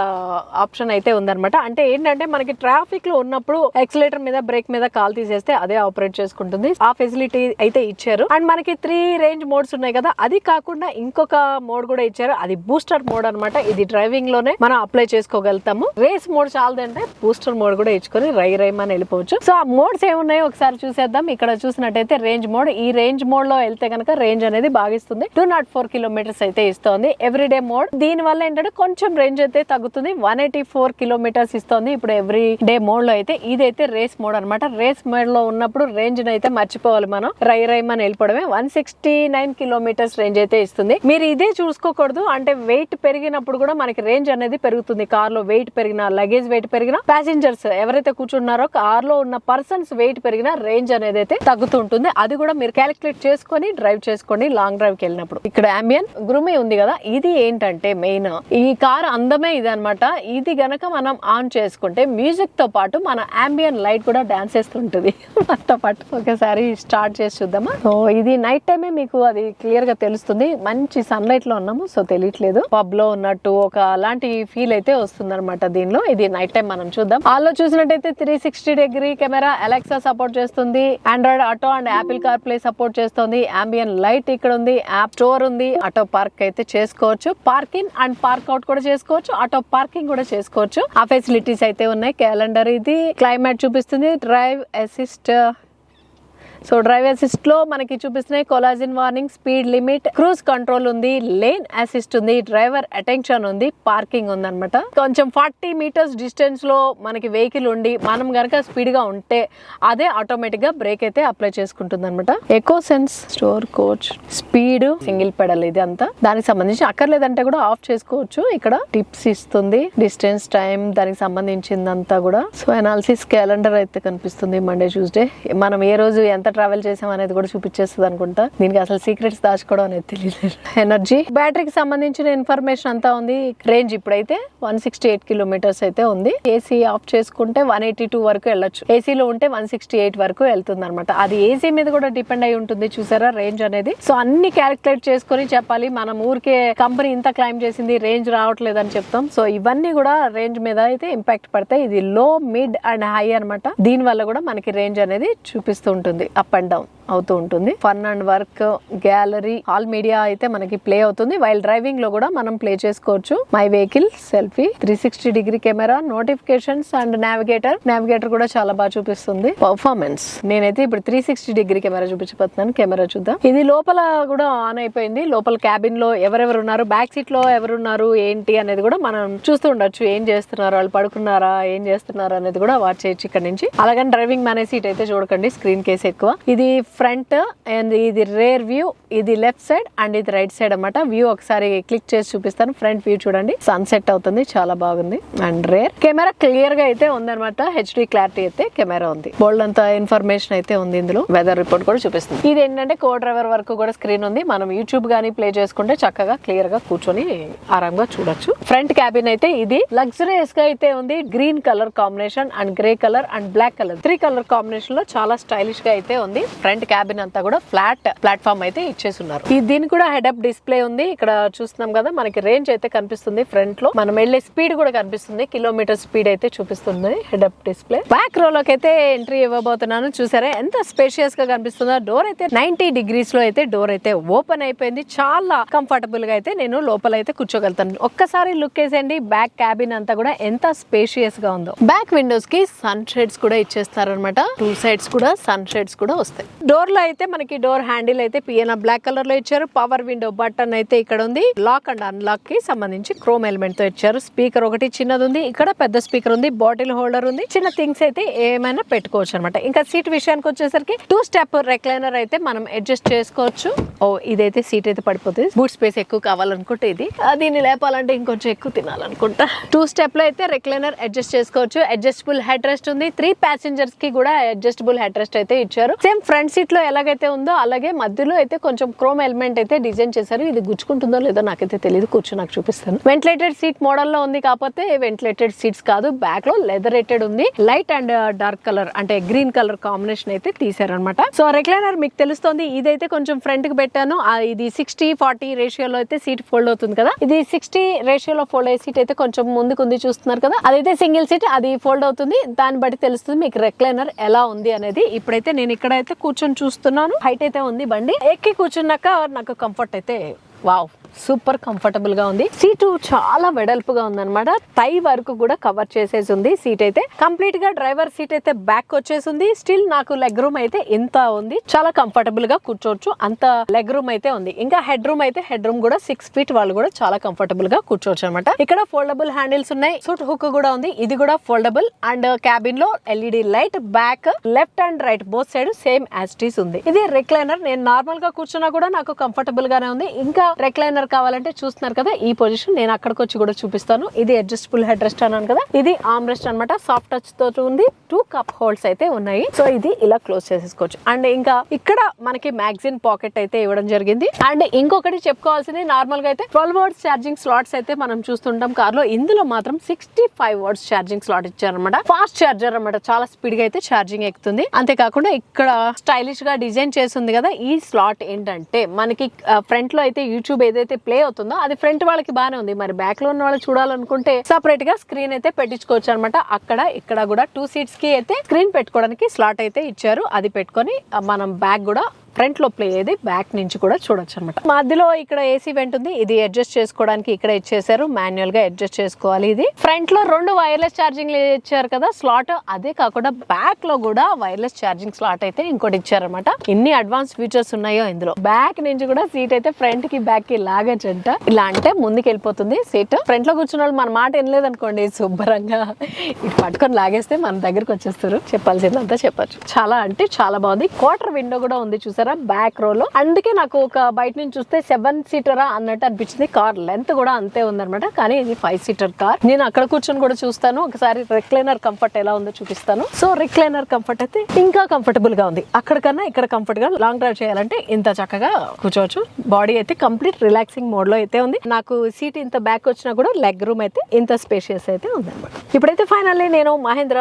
ఆప్షన్ అయితే ఉందన్నమాట. అంటే ఏంటంటే మనకి ట్రాఫిక్ లో ఉన్నప్పుడు ఎక్సిలేటర్ మీద బ్రేక్ మీద కాల్ తీసేస్తే అదే ఆపరేట్ చేసుకుంటుంది. ఆ ఫెసిలిటీ అయితే ఇచ్చారు. అండ్ మనకి 3 రేంజ్ మోడ్స్ ఉన్నాయి కదా, అది కాకుండా ఇంకొక మోడ్ కూడా ఇచ్చారు, అది బూస్టర్ మోడ్ అన్నమాట. ఇది డ్రైవింగ్ లోనే మనం అప్లై చేసుకోగలుగుతాము. రేస్ మోడ్ చాలదంటే బూస్టర్ మోడ్ కూడా ఇచ్చుకొని రైమని వెళ్ళిపోవచ్చు. సో ఆ మోడ్స్ ఏమున్నాయో ఒకసారి చూసేద్దాం. ఇక్కడ చూసినట్టయితే రేంజ్ మోడ్, ఈ రేంజ్ మోడ్ లో వెళ్తే కనుక రేంజ్ అనేది బాగా ఇస్తుంది. 204 కిలోమీటర్స్ అయితే ఇస్తుంది. ఎవ్రీడే మోడ్, దీని వల్ల ఏంటంటే కొంచెం రేంజ్ అయితే తగ్గుతుంది. 184 కిలోమీటర్స్ ఇస్తుంది ఇప్పుడు ఎవ్రీ డే మోడ్ లో అయితే. ఇదైతే రేస్ మోడ్ అనమాట. రేస్ మోడ్ లో ఉన్నప్పుడు రేంజ్ అయితే మర్చిపోవాలి మనం, రైమని వెళ్ళిపోవడమే. 169 కిలోమీటర్స్ రేంజ్ అయితే ఇస్తుంది. మీరు ఇదే చూసుకోకూడదు, అంటే వెయిట్ పెరిగినప్పుడు కూడా మనకి రేంజ్ అనేది పెరుగుతుంది. కార్ లో వెయిట్ పెరిగినా, లగేజ్ వెయిట్ పెరిగినా, ప్యాసింజర్స్ ఎవరైతే కూర్చున్నారో కార్ లో ఉన్న పర్సన్స్ వెయిట్ పెరిగినా రేంజ్ అనేది అయితే తగ్గుతుంటుంది. అది కూడా మీరు క్యాలిక్యులేట్ చేసుకొని డ్రైవ్ చేసుకోండి లాంగ్ డ్రైవ్ కి వెళ్ళినప్పుడు. ఇక్కడ అంబియన్ గ్రూమీ ఉంది కదా, ఇది ఏంటంటే మెయిన్ ఈ కార్ అందమే ఇది అనమాట. ఇది గనక మనం ఆన్ చేసుకుంటే మ్యూజిక్ తో పాటు మన అంబియన్ లైట్ కూడా డాన్స్ చేస్తుంటది మనతో పాటు. ఒకసారి స్టార్ట్ చేసి చూద్దామా. సో ఇది నైట్ టైమే మీకు అది క్లియర్ గా తెలుస్తుంది. మంచి సన్ లైట్ లో ఉన్నాము, సో తెలియట్లేదు. పబ్ లో ఉన్నట్టు ఒక అలాంటి ఫీల్ అయితే వస్తుంది అనమాట దీనిలో. ఇది నైట్ టైం మనం చూద్దాం. ఆల్లో చూసినట్టయితే 360 డిగ్రీ కెమెరా, అలెక్సా సపోర్ట్ చేస్తుంది, Android auto and Apple car play support చేస్తుంది, అంబియన్ లైట్ ఇక్కడ ఉంది, యాప్ స్టోర్ ఉంది, ఆటో పార్క్ అయితే చేసుకోవచ్చు, పార్కింగ్ అండ్ పార్క్ అవుట్ కూడా చేసుకోవచ్చు, ఆటో పార్కింగ్ కూడా చేసుకోవచ్చు. ఆ ఫెసిలిటీస్ అయితే ఉన్నాయి. క్యాలెండర్, ఇది క్లైమేట్ చూపిస్తుంది, drive assist. So drive assist లో మనకి చూపిస్తున్నాయి collagen warning, speed limit, cruise control ఉంది, లేన్ అసిస్ట్ ఉంది, డ్రైవర్ అటెన్షన్ ఉంది, పార్కింగ్ ఉంది అనమాట. కొంచెం 40 మీటర్స్ డిస్టెన్స్ లో మనకి వెహికల్ ఉండి మనం గనక స్పీడ్ గా ఉంటే అదే ఆటోమేటిక్ గా బ్రేక్ అయితే అప్లై చేసుకుంటుంది అనమాట. Eco sense, store coach, speed, single pedal, ఇది అంతా దానికి సంబంధించి. అక్కర్లేదంటే కూడా ఆఫ్ చేసుకోవచ్చు. ఇక్కడ టిప్స్ ఇస్తుంది, డిస్టెన్స్, టైం, దానికి సంబంధించిందంతా కూడా. సో అనాలిసిస్, క్యాలెండర్ అయితే కనిపిస్తుంది, మండే ట్యూస్డే మనం ఏ రోజు ఎంత ట్రావెల్ చేసాం అనేది కూడా చూపించేస్తుంది అనుకుంటా. దీనికి అసలు సీక్రెట్స్ దాచుకోవడం అనేది తెలియదు. ఎనర్జీ, బ్యాటరీకి సంబంధించిన ఇన్ఫర్మేషన్ అంతా ఉంది. రేంజ్ ఇప్పుడైతే 168 కిలోమీటర్స్ అయితే ఉంది. ఏసీ ఆఫ్ చేసుకుంటే 182 వరకు వెళ్ళొచ్చు, ఏసీలో ఉంటే 168 వరకు వెళ్తుంది అనమాట. అది ఏసీ మీద కూడా డిపెండ్ అయి ఉంటుంది, చూసారా రేంజ్ అనేది. సో అన్ని క్యాలిక్యులేట్ చేసుకొని చెప్పాలి. మనం ఊరికే కంపెనీ ఇంత క్లైమ్ చేసింది రేంజ్ రావట్లేదు అని చెప్తాం. సో ఇవన్నీ కూడా రేంజ్ మీద అయితే ఇంపాక్ట్ పడతాయి. ఇది లో, మిడ్ అండ్ హై అనమాట. దీని వల్ల కూడా మనకి రేంజ్ అనేది చూపిస్తూ ఉంటుంది, అప్ అండ్ డౌన్ అవుతూ ఉంటుంది. Fun and work, gallery, all media అయితే మనకి ప్లే అవుతుంది. వైల్ డ్రైవింగ్ లో కూడా మనం ప్లే చేసుకోవచ్చు. My vehicle, selfie, 360 degree camera, notifications and navigator కూడా చాలా బాగా చూపిస్తుంది. పర్ఫార్మెన్స్, నేనైతే ఇప్పుడు 360 డిగ్రీ కెమెరా చూపించబోతున్నాను. కెమెరా చూద్దాం. ఇది లోపల కూడా ఆన్ అయిపోయింది. లోపల క్యాబిన్ లో ఎవరెవరు ఉన్నారు, బ్యాక్ సీట్ లో ఎవరున్నారు, ఏంటి అనేది కూడా మనం చూస్తూ ఉండొచ్చు. ఏం చేస్తున్నారు, వాళ్ళు పడుకున్నారా, ఏం చేస్తున్నారు అనేది కూడా వాచ్ చేయొచ్చు ఇక్కడ నుంచి. అలాగని డ్రైవింగ్ అనే సీట్ అయితే చూడకండి, స్క్రీన్ కేస్ ఎక్కువ. ఇది ఫ్రంట్ అండ్ ఇది రేర్ వ్యూ, ఇది లెఫ్ట్ సైడ్ అండ్ ఇది రైట్ సైడ్ అన్నమాట. వ్యూ ఒకసారి క్లిక్ చేసి చూపిస్తాను. ఫ్రంట్ వ్యూ చూడండి, సన్సెట్ అవుతుంది, చాలా బాగుంది. అండ్ రేర్ కెమెరా క్లియర్ గా అయితే ఉందన్నమాట. హెచ్డి క్లారిటీ అయితే కెమెరా ఉంది. బోల్డ్ అంత ఇన్ఫర్మేషన్ అయితే ఉంది ఇందులో. వెదర్ రిపోర్ట్ కూడా చూపిస్తుంది. ఇది ఏంటంటే కో డ్రైవర్ వరకు కూడా స్క్రీన్ ఉంది. మనం యూట్యూబ్ గానీ ప్లే చేసుకుంటే చక్కగా క్లియర్ గా కూర్చొని ఆరాంగా చూడొచ్చు. ఫ్రంట్ క్యాబిన్ అయితే ఇది లగ్జరియస్ గా అయితే ఉంది. Green colour combination and grey colour and black colour, 3 colour combination లో చాలా స్టైలిష్ గా అయితే ఉంది. ఫ్రంట్ క్యాబిన్ అంతా కూడా ఫ్లాట్ ప్లాట్ఫామ్ అయితే ఇచ్చేస్తున్నారు. దీనికి కూడా హెడ్ అప్ డిస్ప్లే ఉంది. ఇక్కడ చూస్తున్నాం కదా, మనకి రేంజ్ అయితే కనిపిస్తుంది. ఫ్రంట్ లో మనం వెళ్లే స్పీడ్ కూడా కనిపిస్తుంది, కిలోమీటర్ స్పీడ్ అయితే చూపిస్తుంది హెడ్ అప్ డిస్ప్లే. బ్యాక్ రో లోకి అయితే ఎంట్రీ ఇవ్వబోతున్నాను. చూసారా ఎంత స్పేషియస్ గా కనిపిస్తుందో. డోర్ అయితే 90 డిగ్రీస్ లో అయితే డోర్ అయితే ఓపెన్ అయిపోయింది. చాలా కంఫర్టబుల్ గా అయితే నేను లోపల అయితే కూర్చోగలుగుతాను. ఒక్కసారి లుక్ వేసేయండి, బ్యాక్ క్యాబిన్ అంతా కూడా ఎంత స్పేషియస్ గా ఉందో. బ్యాక్ విండోస్ కి సన్ షేడ్స్ కూడా ఇచ్చేస్తారు అనమాట. 2 సైడ్స్ కూడా సన్ షేడ్స్ కూడా వస్తాయి. డోర్ లో అయితే మనకి డోర్ హ్యాండిల్ అయితే పియానో బ్లాక్ కలర్ లో ఇచ్చారు. పవర్ విండో బటన్ అయితే ఇక్కడ ఉంది. లాక్ అండ్ అన్లాక్ కి సంబంధించి క్రోమ్ ఎలిమెంట్ తో ఇచ్చారు. స్పీకర్ ఒకటి చిన్నది ఉంది, ఇక్కడ పెద్ద స్పీకర్ ఉంది, బాటిల్ హోల్డర్ ఉంది. చిన్న థింగ్స్ అయితే ఏమైనా పెట్టుకోవచ్చు అనమాట. ఇంకా సీట్ విషయానికి వచ్చేసరికి 2 స్టెప్ రెక్లైనర్ అయితే మనం అడ్జస్ట్ చేసుకోవచ్చు. ఓ ఇదైతే సీట్ అయితే పడిపోతుంది. బూట్ స్పేస్ ఎక్కువ కావాలనుకుంటే ఇది, దీన్ని లేపాలంటే ఇంకొంచెం ఎక్కువ తినాలనుకుంటా. 2 స్టెప్ లో అయితే రెక్లైనర్ అడ్జస్ట్ చేసుకోవచ్చు. అడ్జస్టబుల్ హెడ్ రెస్ట్ ఉంది. 3 ప్యాసింజర్స్ కి కూడా అడ్జస్టబుల్ హెడ్ రెస్ట్ అయితే ఇచ్చారు. సేమ్ ఫ్రంట్ సీట్ లో ఎలాగైతే ఉందో అలాగే మధ్యలో అయితే కొంచెం క్రోమ్ ఎలిమెంట్ అయితే డిజైన్ చేశారు. ఇది గుచ్చుకుంటుందో లేదో నాకైతే తెలియదు, కూర్చొని నాకు చూపిస్తాను. వెంటిలేటెడ్ సీట్ మోడల్ లో ఉంది, కాకపోతే వెంటిలేటెడ్ సీట్స్ కాదు, బ్యాక్ లో లెదరేటెడ్ ఉంది. లైట్ అండ్ డార్క్ కలర్ అంటే గ్రీన్ కలర్ కాంబినేషన్ అయితే తీసారనమాట. సో రెక్లైనర్ మీకు తెలుస్తుంది, ఇదైతే కొంచెం ఫ్రంట్ కి పెట్టాను. ఇది 60-40 రేషియోలో అయితే సీట్ ఫోల్డ్ అవుతుంది కదా. ఇది 60 రేషియోలో ఫోల్డ్ అయ్యే సీట్ అయితే కొంచెం ముందుకు ఉంది, చూస్తున్నారు కదా. అదైతే సింగిల్ సీట్, అది ఫోల్డ్ అవుతుంది. దాన్ని బట్టి తెలుస్తుంది మీకు రెక్లైనర్ ఎలా ఉంది అనేది. ఇప్పుడైతే నేను ఇక్కడ అయితే కూర్చొని చూస్తున్నాను. హైట్ అయితే ఉంది బండి, ఎక్కి కూర్చున్నాక నాకు కంఫర్ట్ అయితే వావ్ సూపర్ కంఫర్టబుల్ గా ఉంది. సీటు చాలా వెడల్పుగా ఉందన్నమాట. థై వరకు కూడా కవర్ చేసేసి ఉంది. సీట్ అయితే కంప్లీట్ గా డ్రైవర్ సీట్ అయితే బ్యాక్ వచ్చేసింది. స్టిల్ నాకు లెగ్ రూమ్ అయితే ఇంత ఉంది, చాలా కంఫర్టబుల్ గా కూర్చోవచ్చు, అంత లెగ్ రూమ్ అయితే ఉంది. ఇంకా హెడ్ రూమ్ కూడా 6 ఫీట్ వాళ్ళు కూడా చాలా కంఫర్టబుల్ గా కూర్చోవచ్చు అనమాట. ఇక్కడ ఫోల్డబుల్ హ్యాండిల్స్ ఉన్నాయి, సూట్ హుక్ కూడా ఉంది, ఇది కూడా ఫోల్డబుల్. అండ్ క్యాబిన్ లో LED light, back left and right both side same as it is ఉంది. ఇది రెక్లైనర్. నేను నార్మల్ గా కూర్చున్నా కూడా నాకు కంఫర్టబుల్ గానే ఉంది. ఇంకా రెక్లైనర్ కావాలంటే చూస్తున్నారు కదా ఈ పొజిషన్, నేను అక్కడికి వచ్చి కూడా చూపిస్తాను. ఇది అడ్జస్టబుల్ హెడ్ రెస్ట్ అన్నాను కదా, ఇది ఆర్మ్ రెస్ట్ అనమాట. సాఫ్ట్ టచ్ తో ఉంది. 2 కప్ హోల్డ్స్ అయితే ఉన్నాయి. సో ఇది ఇలా క్లోజ్ చేసేసుకోవచ్చు. అండ్ ఇంకా ఇక్కడ మనకి మ్యాగజైన్ పాకెట్ అయితే ఇవ్వడం జరిగింది. అండ్ ఇంకొకటి చెప్పుకోవాల్సింది, నార్మల్ గా అయితే 12 వాట్స్ ఛార్జింగ్ స్లాట్స్ అయితే మనం చూస్తుంటాం కార్ లో. ఇందులో మాత్రం 65 వాట్స్ ఛార్జింగ్ స్లాట్ ఇచ్చారనమాట. ఫాస్ట్ ఛార్జర్ అనమాట, చాలా స్పీడ్ గా అయితే ఛార్జింగ్ ఎక్కుతుంది. అంతేకాకుండా ఇక్కడ స్టైలిష్ గా డిజైన్ చేస్తుంది కదా ఈ స్లాట్ ఏంటంటే, మనకి ఫ్రంట్ లో అయితే యూట్యూబ్ ఏదైతే ప్లే అవుతుందో అది ఫ్రంట్ వాళ్ళకి బానే ఉంది. మరి బ్యాక్ లో ఉన్న వాళ్ళు చూడాలనుకుంటే సపరేట్ గా స్క్రీన్ అయితే పెట్టించుకోవచ్చు అనమాట. అక్కడ ఇక్కడ కూడా 2 సీట్స్ కి అయితే స్క్రీన్ పెట్టుకోవడానికి స్లాట్ అయితే ఇచ్చారు. అది పెట్టుకొని మనం బ్యాక్ కూడా ఫ్రంట్ లో ప్లే అయ్యేది బ్యాక్ నుంచి కూడా చూడొచ్చు అనమాట. మధ్యలో ఇక్కడ ఏసీ వెంట్ ఉంది, ఇది అడ్జస్ట్ చేసుకోవడానికి ఇక్కడ ఇచ్చేసారు. మాన్యువల్ గా అడ్జస్ట్ చేసుకోవాలి. ఇది ఫ్రంట్ లో 2 వైర్లెస్ ఛార్జింగ్ ఇచ్చారు కదా స్లాట్. అదే కాకుండా బ్యాక్ లో కూడా వైర్లెస్ ఛార్జింగ్ స్లాట్ అయితే ఇంకోటి ఇచ్చారనమాట. ఇన్ని అడ్వాన్స్ ఫీచర్స్ ఉన్నాయో ఇందులో. బ్యాక్ నుంచి కూడా సీట్ అయితే ఫ్రంట్ కి బ్యాక్ కి లాగచ్చంట. ఇలా అంటే ముందుకు వెళ్ళిపోతుంది సీట్. ఫ్రంట్ లో కూర్చున్న వాళ్ళు మన మాట వినలేదు అనుకోండి, శుభ్రంగా ఇటు పట్టుకొని లాగేస్తే మన దగ్గరకు వచ్చేస్తారు. చెప్పాల్సిందంతా చెప్పచ్చు. చాలా అంటే చాలా బాగుంది. క్వార్టర్ విండో కూడా ఉంది చూసారా బ్యాక్ రో లో. అందుకే నాకు ఒక బయట నుంచి చూస్తే 7 సీటరా అన్నట్టు అనిపించింది. కార్ లెంత్ కూడా అంతే ఉందన్నమాట. కానీ ఇది 5 సీటర్ కార్. నేను అక్కడ కూర్చొని కూడా చూస్తాను, ఒకసారి రిక్లైనర్ కంఫర్ట్ ఎలా ఉందో చూపిస్తాను. సో రిక్లైనర్ కంఫర్ట్ అయితే ఇంకా కంఫర్టబుల్ గా ఉంది. అక్కడికన్నా ఇక్కడ కంఫర్ట్ గా లాంగ్ డ్రైవ్ చేయాలంటే ఇంత చక్కగా కూర్చోవచ్చు. బాడీ అయితే కంప్లీట్ రిలాక్సింగ్ మోడ్ లో అయితే ఉంది. నాకు సీట్ ఇంత బ్యాక్ వచ్చినా కూడా లెగ్ రూమ్ అయితే ఇంత స్పేషియస్ అయితే ఉంది అనమాట. ఇప్పుడైతే ఫైనల్లీ నేను మహేంద్ర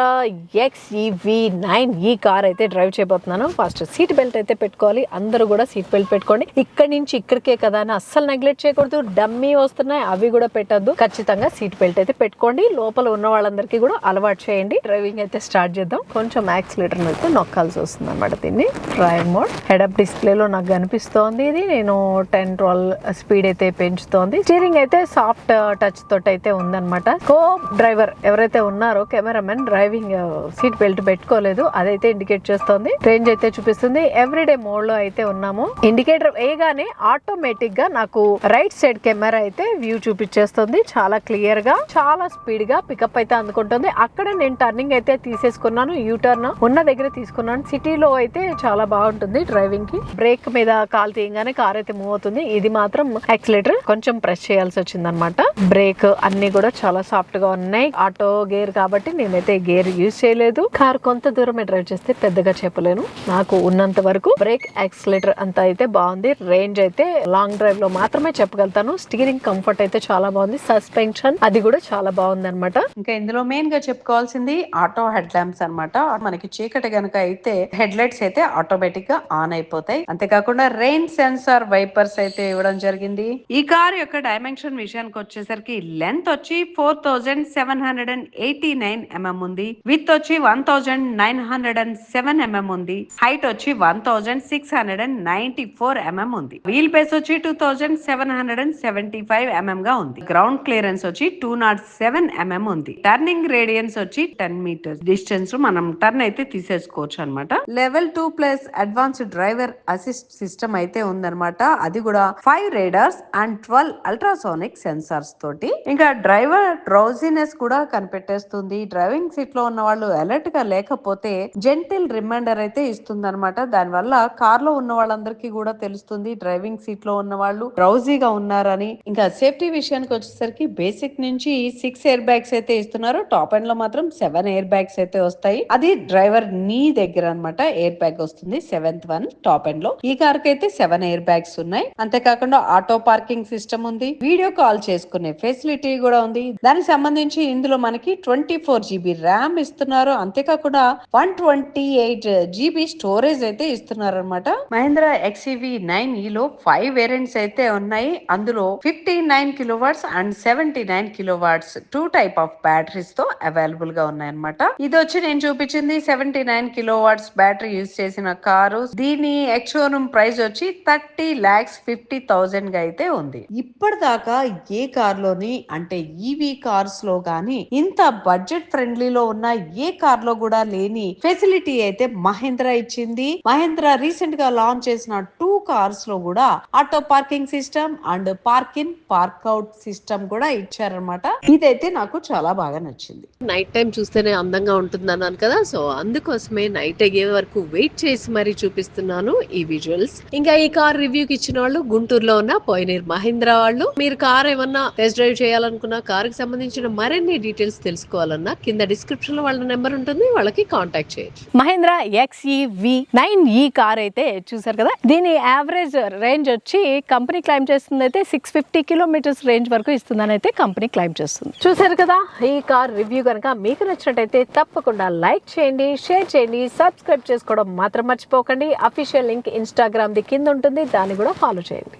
XEV9 ఈ కార్ అయితే డ్రైవ్ చేయబోతున్నాను. ఫస్ట్ సీట్ బెల్ట్ అయితే పెట్టుకోవాలి. అందరూ కూడా సీట్ బెల్ట్ పెట్టుకోండి. ఇక్కడి నుంచి ఇక్కడికే కదా అని అస్సలు నెగ్లెక్ట్ చేయకూడదు. డమ్మీ వస్తున్నాయి అవి కూడా పెట్టద్దు. ఖచ్చితంగా సీట్ బెల్ట్ అయితే పెట్టుకోండి. లోపల ఉన్న వాళ్ళందరికీ కూడా అలవాటు చేయండి. డ్రైవింగ్ అయితే స్టార్ట్ చేద్దాం. కొంచెం యాక్సిలేటర్ అయితే నొక్కాల్సి వస్తుంది అనమాట. దీన్ని drive mode head up display లో నాకు కనిపిస్తోంది. ఇది నేను 10-12 స్పీడ్ అయితే పెంచుతోంది. స్టీరింగ్ అయితే సాఫ్ట్ టచ్ తోటి అయితే ఉందన్నమాట. కో డ్రైవర్ ఎవరైతే ఉన్నారో కెమెరామెన్ డ్రైవింగ్ సీట్ బెల్ట్ పెట్టుకోలేదు, అదైతే ఇండికేట్ చేస్తోంది. రేంజ్ అయితే చూపిస్తుంది. ఎవ్రీడే మోడ్ లో అయితే ఉన్నాము. ఇండికేటర్ వేయగానే ఆటోమేటిక్ గా నాకు రైట్ సైడ్ కెమెరా అయితే వ్యూ చూపించేస్తుంది. చాలా క్లియర్ గా, చాలా స్పీడ్ గా పికప్ అయితే అందుకుంటుంది. అక్కడ నేను టర్నింగ్ అయితే తీసేసుకున్నాను. యూ టర్న్ ఉన్న దగ్గర తీసుకున్నాను. సిటీలో అయితే చాలా బాగుంటుంది డ్రైవింగ్ కి. బ్రేక్ మీద కాలు తీయగానే కార్ అయితే మూవ్ అవుతుంది. ఇది మాత్రం యాక్సిలేటర్ కొంచెం ప్రెస్ చేయాల్సి వచ్చింది అనమాట. బ్రేక్ అన్ని కూడా చాలా సాఫ్ట్ గా ఉన్నాయి. ఆటో గేర్ కాబట్టి నేనైతే గేర్ యూజ్ చేయలేదు. కార్ కొంత దూరమే డ్రైవ్ చేస్తే పెద్దగా చెప్పలేను. నాకు ఉన్నంత వరకు బ్రేక్ యాక్సిలేటర్ అంతా అయితే బాగుంది. రేంజ్ అయితే లాంగ్ డ్రైవ్ లో మాత్రమే చెప్పగలుగుతాను. స్టీరింగ్ కంఫర్ట్ అయితే చాలా బాగుంది. సస్పెన్షన్ అది కూడా చాలా బాగుంది అనమాట. ఇంకా ఇందులో మెయిన్ గా చెప్పుకోవాల్సింది ఆటో హెడ్ ల్యాంప్స్ అనమాట. మనకి చీకటి గనుక అయితే హెడ్ లైట్స్ అయితే ఆటోమేటిక్ గా ఆన్ అయిపోతాయి. అంతేకాకుండా రెయిన్ సెన్సార్ వైపర్స్ అయితే ఇవ్వడం జరిగింది. ఈ కార్ యొక్క డైమెన్షన్ విషయానికి వచ్చేసరికి లెంత్ వచ్చి 4789 mm ఉంది. విత్ వచ్చి 1907 mm ఉంది. హైట్ వచ్చి 1694 mm ఉంది. వీల్ బేస్ వచ్చి 2775 mm గా ఉంది. గ్రౌండ్ క్లియరెన్స్ వచ్చి 207 mm ఉంది. టర్నింగ్ రేడియన్స్ వచ్చి 10 మీటర్స్ డిస్టెన్స్ మనం టర్న్ అయితే తీసేసుకోవచ్చు అనమాట. Level 2+ advanced driver assist system అయితే ఉందన్నమాట. అది కూడా 5 రేడార్స్ అండ్ 12 అల్ట్రాసోనిక్ సెన్సార్స్ తోటి. ఇంకా డ్రైవర్ డ్రౌజినెస్ కూడా కనిపెట్టేస్తుంది. డ్రైవింగ్ సీట్ లో ఉన్న వాళ్ళు అలర్ట్ గా లేకపోతే జెంటిల్ రిమైండర్ అయితే ఇస్తుంది అనమాట. దాని వల్ల కార్ లో ఉన్న వాళ్ళందరికీ కూడా తెలుస్తుంది, డ్రైవింగ్ సీట్ లో ఉన్న వాళ్ళు డ్రౌజీగా ఉన్నారని. ఇంకా సేఫ్టీ విషయానికి వచ్చేసరికి బేసిక్ నుంచి 6 ఎయిర్ బ్యాగ్స్ అయితే ఇస్తున్నారు. టాప్ ఎండ్ లో మాత్రం 7 ఎయిర్ బ్యాగ్స్ అయితే వస్తాయి. అది డ్రైవర్ నీ దగ్గర అన్నమాట ఎయిర్ బ్యాగ్ వస్తుంది, 7th వన్ టాప్ ఎండ్ లో. ఈ కార్ కి అయితే 7 ఎయిర్ బ్యాగ్స్ ఉన్నాయి. అంతేకాకుండా ఆటో పార్కింగ్ సిస్టమ్ ఉంది, వీడియో కాల్ చేసుకునే ఫెసిలిటీ కూడా ఉంది. దానికి సంబంధించి ఇందులో మనకి 24 GB ర్యామ్ ఇస్తున్నారు. అంతేకాకుండా 128 GB స్టోరేజ్ అయితే ఇస్తున్నారు అనమాట. మహేంద్ర XEV 9e లో 5 వేరియంట్స్ అయితే ఉన్నాయి. అందులో 59 kilowatts and 79 kilowatts 2 type of batteries తో అవైలబుల్ గా ఉన్నాయి అనమాట. ఇది వచ్చి నేను చూపించింది 79 కిలోవాట్స్ బ్యాటరీ యూజ్ చేసిన కారు. దీని ఎక్స్-షోరూమ్ ప్రైస్ వచ్చి 30,50,000 గా అయితే ఉంది. ఇప్పటిదాకా ఏ కార్ లోని అంటే ఈవీ కార్స్ లో గానీ ఇంత బడ్జెట్ ఫ్రెండ్లీలో ఉన్న ఏ కార్ లో కూడా లేని ఫెసిలిటీ అయితే మహేంద్ర ఇచ్చింది. మహేంద్ర రీసెంట్ గా లాంచ్ చేసిన 2 కార్స్ లో కూడా auto parking system and park in park out system కూడా ఇచ్చారనమాట. ఇదైతే నాకు చాలా బాగా నచ్చింది. నైట్ టైం చూస్తేనే అందంగా ఉంటుంది అన్నాను కదా, సో అందుకోసమే నైట్ అయ్యే వరకు వెయిట్ చేసి మరీ చూపిస్తున్నాను ఈ విజువల్స్. ఇంకా ఈ కార్ రివ్యూకి ఇచ్చిన వాళ్ళు గుంటూరులో ఉన్న పోయినీర్ మహేంద్ర వాళ్ళు. మీరు కార్ ఏమన్నా టెస్ట్ డ్రైవ్ చేయాలనుకున్న, కార్ కి సంబంధించిన మరిన్ని డీటెయిల్స్ తెలుసుకోవాలన్నా కింద డిస్క్రిప్షన్ లో వాళ్ళ నెంబర్ ఉంటుంది, వాళ్ళకి కాంటాక్ట్ చేయొచ్చు. మహేంద్ర XEV 9e కార్ అయితే చూసారు కదా, దీని యావరేజ్ రేంజ్ వచ్చి కంపెనీ క్లైమ్ చేస్తుంది అయితే 650 కిలోమీటర్స్ రేంజ్ వరకు ఇస్తుందని అయితే కంపెనీ క్లైమ్ చేస్తుంది. చూసారు కదా, ఈ కార్ రివ్యూ కనుక మీకు నచ్చినట్టయితే తప్పకుండా లైక్ చేయండి, షేర్ చేయండి, సబ్స్క్రైబ్ చేసుకోవడం మాత్రం మర్చిపోకండి. అఫీషియల్ లింక్ ఇన్స్టాగ్రామ్ ది కింద ఉంటుంది, దాన్ని కూడా ఫాలో చేయండి.